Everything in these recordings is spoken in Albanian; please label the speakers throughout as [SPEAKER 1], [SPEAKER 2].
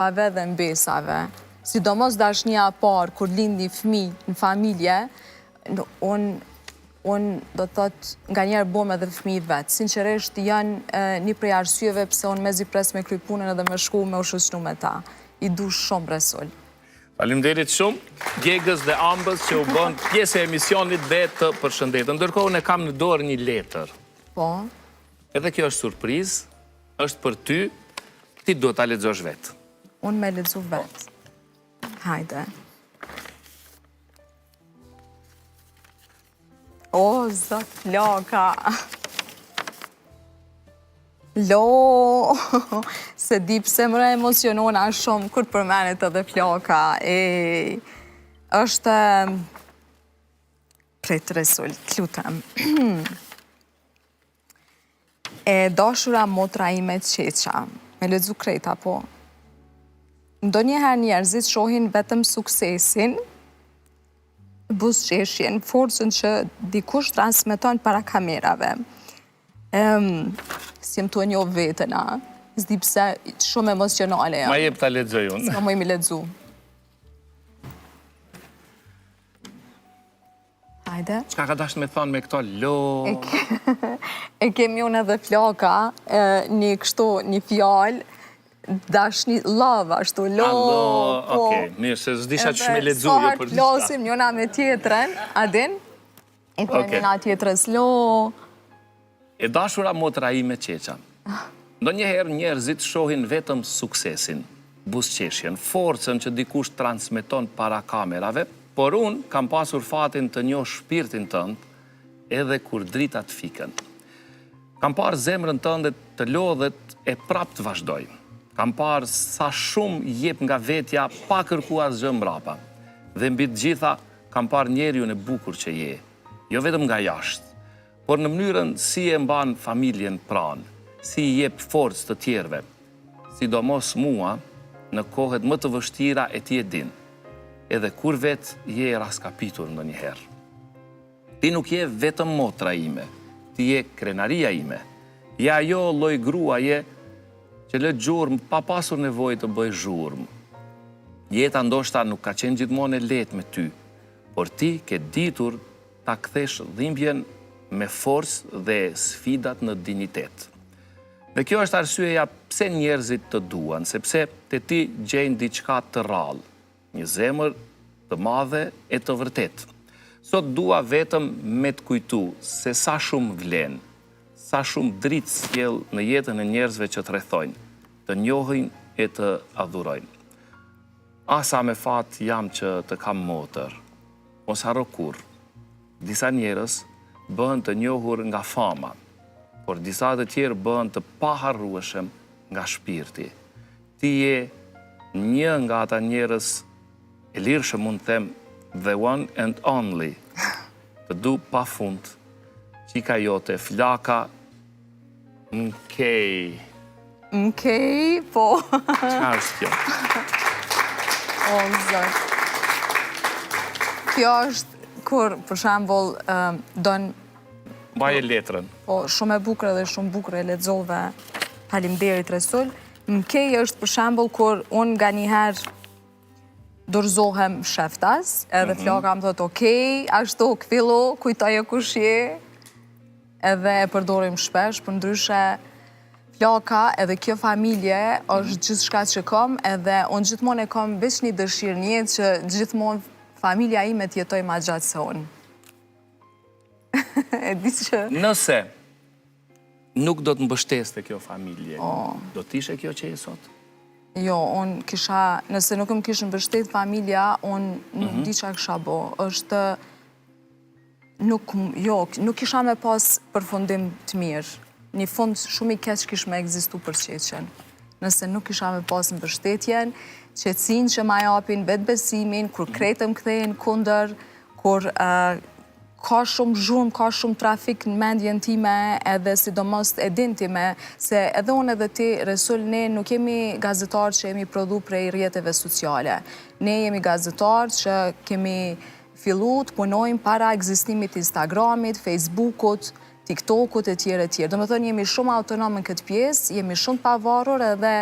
[SPEAKER 1] pave dhe mbesave, sidomos dashnia e parë, kur lind një fëmijë në familje, unë do të thot nga njerë bom edhe fëmijët vetë. Sinqerisht janë një prej arsyeve pse unë mezi pres me kry punën edhe me shku me u shoqëru me ta. I du shumë Resul.
[SPEAKER 2] Faleminderit shumë Gegës dhe Ambës që u bën pjesë e emisionit dhe të përshëndetën. Ndërkohë unë kam në dorë një letër.
[SPEAKER 1] Po.
[SPEAKER 2] Edhe kjo është surprizë, është për ty, ti duhet ta lexosh vetë.
[SPEAKER 1] Unë me lexu vetë. Hajde. O, zot, Floka. Lo, se di pse më emocionona shumë kur të përmenet edhe Floka. Është prej të Resul, të lutem. E dashura motra ime Qeqa, me lexu krejta, po. Ndonjëherë njerëzit shohin vetëm suksesin, buzëqeshjen, forcën që dikush transmeton para kamerave. Si më të njoh vetën, s'di pse shumë emocionale.
[SPEAKER 2] Ma jep ta lexoj unë.
[SPEAKER 1] S'ka më imi lexu. Hajde.
[SPEAKER 2] Çka ka dashur me thonë me këto lo?
[SPEAKER 1] E kemi unë edhe Floka, një fjalë, dashni love, ashtu lo.
[SPEAKER 2] Okej, mirë, se s'disha që me lexu jo për diçka.
[SPEAKER 1] Flosim njona me tjetrën, a din? I themi njona tjetrës lo.
[SPEAKER 2] E dashura motra ime Qeqa. Ndonjëherë njerëzit shohin vetëm suksesin, buzëqeshjen, forcën që dikush transmeton para kamerave, por unë kam pasur fatin të njoh shpirtin tënd edhe kur dritat fiken. Kam parë zemrën tënde të lodhet e prap të vazhdoj. Kam parë sa shumë jep nga vetja pa kërku asgjë mbrapa. Dhe mbi të gjitha kam parë njeriun e bukur që je, jo vetëm nga jashtë, por në mënyrën si e mban familjen pranë, si i jep forcë të tjerëve, sidomos mua në kohët më të vështira e ti e din, edhe kur vetë je raskapitur ndonjëherë. Ti nuk je vetëm motra ime, ti je krenaria ime, je ajo lloj gruaje që lë gjurmë pa pasur nevojë të bëj zhurmë. Jeta ndoshta nuk ka qenë gjithmonë e lehtë me ty, por ti ke ditur ta kthesh dhimbjen me forcë dhe sfidat në dignitet. Dhe kjo është arsyeja pse njerëzit të duan, sepse te ti gjejnë diçka të rrallë, një zemër të madhe e të vërtetë. Sot dua vetëm me të kujtu se sa shumë vlen, sa shumë dritë sjell në jetën e njerëzve që të rrethojnë, të njohin e të adhurojnë. Asa me fat jam që të kam motër, mos harro kurrë. Disa njerëz bëhen të njohur nga fama, por disa të tjerë bëhen të paharrueshëm nga shpirti. Ti je një nga ata njerëz e lirshëm, mund të them, the one and only. Të du pa fund, qika jote, Flaka, Mkej.
[SPEAKER 1] Mkej, po.
[SPEAKER 2] Qa është kjo?
[SPEAKER 1] O, zot. Kjo është kur, për shembull, don
[SPEAKER 2] Mbaje letrën.
[SPEAKER 1] Po, shumë e bukur dhe shumë bukur e lexove. Faleminderit Resul. Mkej është për shembull kur unë nganjëherë dorëzohem sheftas, edhe Floka më thotë, okej, ashtu kfillu, kujtoje kush je, edhe e përdorim shpesh, për ndryshe Floka edhe kjo familje është gjithçka që kam, edhe unë gjithmonë e kam veç një dëshirë në jetë që gjithmonë familja ime të jetoj ma gjatë se unë. E di që...
[SPEAKER 2] Nëse nuk do të mbështeste kjo familje, do t'ishe kjo që je sot?
[SPEAKER 1] Jo, unë kisha, nëse nuk më kishë mbështet familja, unë nuk di qa kisha bo. Është, nuk kisha me pas përfundim të mirë. Një fund shumë i keq kish me egzistu për Qeqen. Nëse nuk kisha me pas mbështetjen, qetësinë që ma japin, vetbesimin, kur kretëm kthehen kundër, kur ka shumë zhurmë, ka shumë trafik në mendjen time, edhe sidomos e din time, se edhe unë edhe ti, Resul, ne nuk jemi gazetarë që jemi prodhu prej rrjeteve sociale. Ne jemi gazetarë që kemi fillu të punojmë para ekzistimit Instagramit, Facebookut, TikTokut e tjere e tjere. Do me thënë, jemi shumë autonom në këtë pjesë, jemi shumë pavarur edhe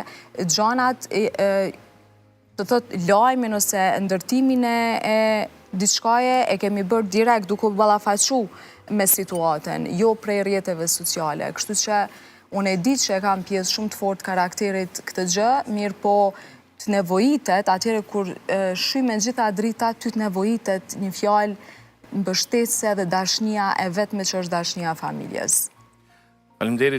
[SPEAKER 1] gjanat të thot lajmin ose ndërtimin e diçkaje e kemi bërë direkt duke u ballafaqu me situatën, jo prej rrjeteve sociale. Kështu që unë e di që e kam pjesë shumë të fortë karakterit këtë gjë, mirë po të nevojitet, atyre kur shyme gjitha drita, ty të nevojitet një fjalë mbështetëse dhe dashnia e vetme që është dashnia e familjes.
[SPEAKER 2] Faleminderit.